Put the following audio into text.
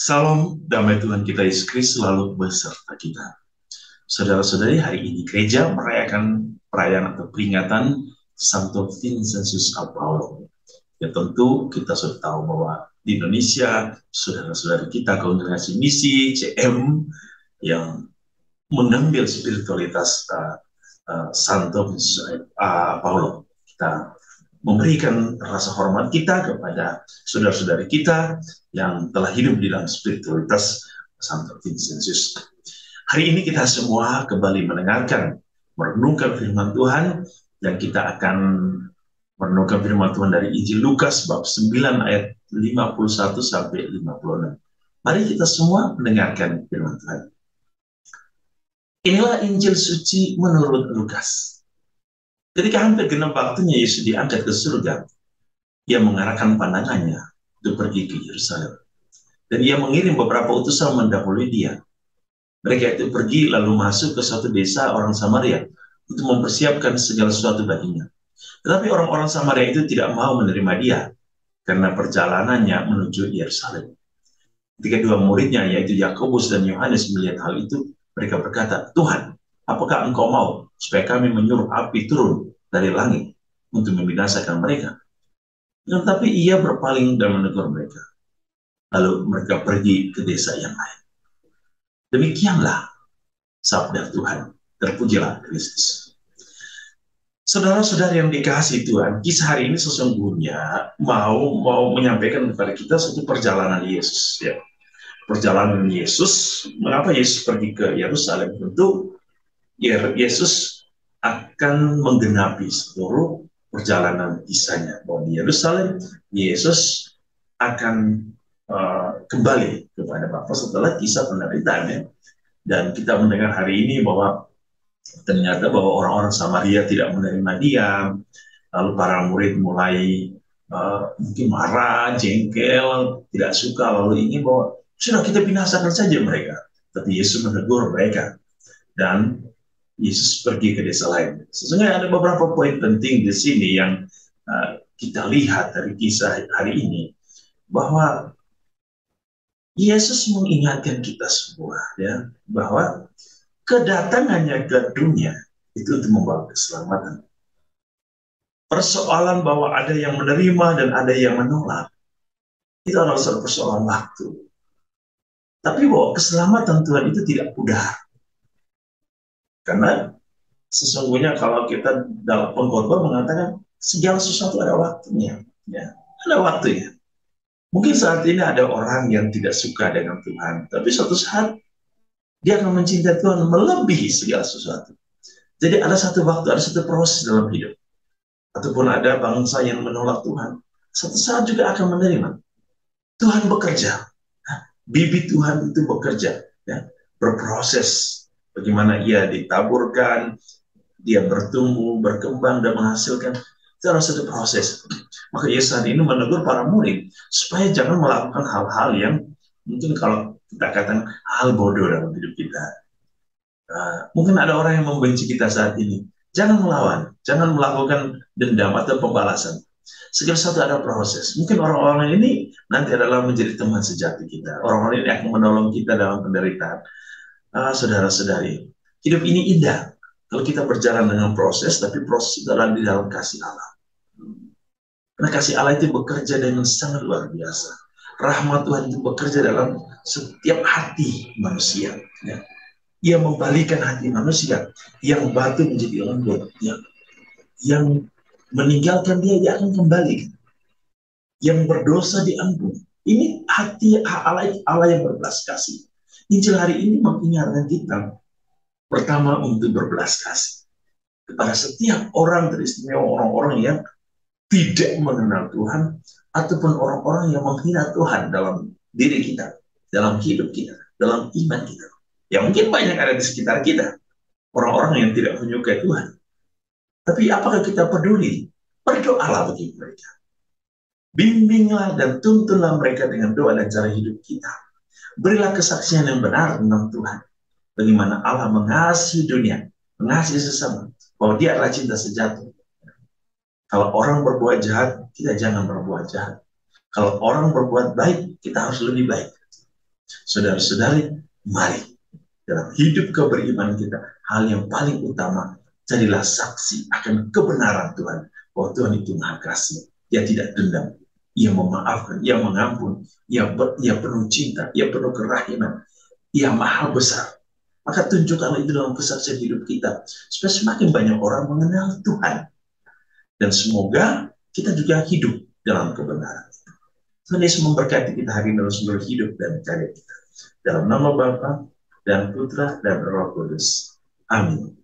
Salam damai Tuhan kita Yesus Kristus selalu beserta kita. Saudara-saudari, hari ini gereja merayakan perayaan atau peringatan Santo Vincentius Paulo. Ya tentu kita sudah tahu bahwa di Indonesia, saudara-saudari kita kongregasi misi CM yang mengambil spiritualitas Santo Vincentius Paulo. Kita memberikan rasa hormat kita kepada saudara-saudari kita yang telah hidup di dalam spiritualitas Santo Vincentius. Hari ini kita semua kembali mendengarkan, merenungkan firman Tuhan, dan kita akan merenungkan firman Tuhan dari Injil Lukas bab 9 ayat 51 sampai 56. Mari kita semua mendengarkan firman Tuhan. Inilah Injil suci menurut Lukas. Ketika hampir genap waktunya Yesus diangkat ke surga, ia mengarahkan pandangannya untuk pergi ke Yerusalem. Dan ia mengirim beberapa utusan mendahului dia. Mereka itu pergi lalu masuk ke suatu desa orang Samaria untuk mempersiapkan segala sesuatu baginya. Tetapi orang-orang Samaria itu tidak mau menerima dia karena perjalanannya menuju Yerusalem. Ketika dua muridnya yaitu Yakobus dan Yohanes melihat hal itu, mereka berkata, "Tuhan, apakah engkau mau supaya kami menyuruh api turun dari langit untuk membinasakan mereka?" Tetapi ia berpaling dan menegur mereka. Lalu mereka pergi ke desa yang lain. Demikianlah sabda Tuhan. Terpujilah Kristus. Saudara-saudara yang dikasihi Tuhan, kisah hari ini sesungguhnya mau menyampaikan kepada kita satu perjalanan Yesus. Ya. Perjalanan Yesus, mengapa Yesus pergi ke Yerusalem? Tentu Yesus akan menggenapi seluruh perjalanan kisahnya. Bahwa di Yerusalem, Yesus akan kembali kepada Bapa setelah kisah penderitaannya. Dan kita mendengar hari ini bahwa ternyata bahwa orang-orang Samaria tidak menerima dia, lalu para murid mulai mungkin marah, jengkel, tidak suka, lalu ingin bahwa sudah kita binasakan saja mereka. Tapi Yesus menegur mereka dan Yesus pergi ke desa lain. Sesungguhnya ada beberapa poin penting di sini yang kita lihat dari kisah hari ini, bahwa Yesus mengingatkan kita semua, ya, bahwa kedatangannya ke dunia itu untuk membawa keselamatan. Persoalan bahwa ada yang menerima dan ada yang menolak, itu adalah satu persoalan waktu. Tapi bahwa keselamatan Tuhan itu tidak mudah. Karena sesungguhnya kalau kita dalam pengkhotbah mengatakan segala sesuatu ada waktunya, ya, ada waktunya. Mungkin saat ini ada orang yang tidak suka dengan Tuhan, tapi suatu saat dia akan mencintai Tuhan melebihi segala sesuatu. Jadi ada satu waktu, ada satu proses dalam hidup. Ataupun ada bangsa yang menolak Tuhan, suatu saat juga akan menerima. Tuhan bekerja, bibit Tuhan itu bekerja, ya, berproses. Bagaimana ia ditaburkan, dia bertumbuh, berkembang, dan menghasilkan. Itu adalah satu proses. Maka Yesus hari ini menegur para murid supaya jangan melakukan hal-hal yang mungkin kalau kita katakan hal bodoh dalam hidup kita. Mungkin ada orang yang membenci kita saat ini. Jangan melawan, jangan melakukan dendam atau pembalasan. Segala sesuatu ada proses. Mungkin orang-orang ini nanti adalah menjadi teman sejati kita. Orang-orang ini akan menolong kita dalam penderitaan. Saudara-saudari, hidup ini indah kalau kita berjalan dengan proses, tapi proses itu adalah di dalam kasih Allah. Karena kasih Allah itu bekerja dengan sangat luar biasa. Rahmat Tuhan itu bekerja dalam setiap hati manusia. Ya. Ia membalikan hati manusia yang batu menjadi lembut. Yang meninggalkan dia akan kembali. Yang berdosa diampuni. Ini hati Allah yang berbelas kasih. Injil hari ini mengingatkan kita pertama untuk berbelas kasih kepada setiap orang, teristimewa orang-orang yang tidak mengenal Tuhan ataupun orang-orang yang menghina Tuhan dalam diri kita, dalam hidup kita, dalam iman kita. Ya mungkin banyak ada di sekitar kita, orang-orang yang tidak menyukai Tuhan. Tapi apakah kita peduli? Berdoalah bagi mereka. Bimbinglah dan tuntunlah mereka dengan doa dan cara hidup kita. Berilah kesaksian yang benar tentang Tuhan. Bagaimana Allah mengasihi dunia, mengasihi sesama, bahwa dia adalah cinta sejati. Kalau orang berbuat jahat, kita jangan berbuat jahat. Kalau orang berbuat baik, kita harus lebih baik. Saudara-saudari, mari dalam hidup keberimanan kita, hal yang paling utama, jadilah saksi akan kebenaran Tuhan, bahwa Tuhan itu Maha Kasih, Dia tidak dendam, Ia memaafkan, Ia mengampun, Ia penuh cinta, Ia penuh kerahiman, Ia Maha Besar. Maka tunjukkanlah itu dalam kesaksian hidup kita, supaya semakin banyak orang mengenal Tuhan. Dan semoga kita juga hidup dalam kebenaran. Tuhan Yesus memberkati kita hari ini dalam seluruh hidup dan karya kita. Dalam nama Bapa dan Putra dan Roh Kudus. Amin.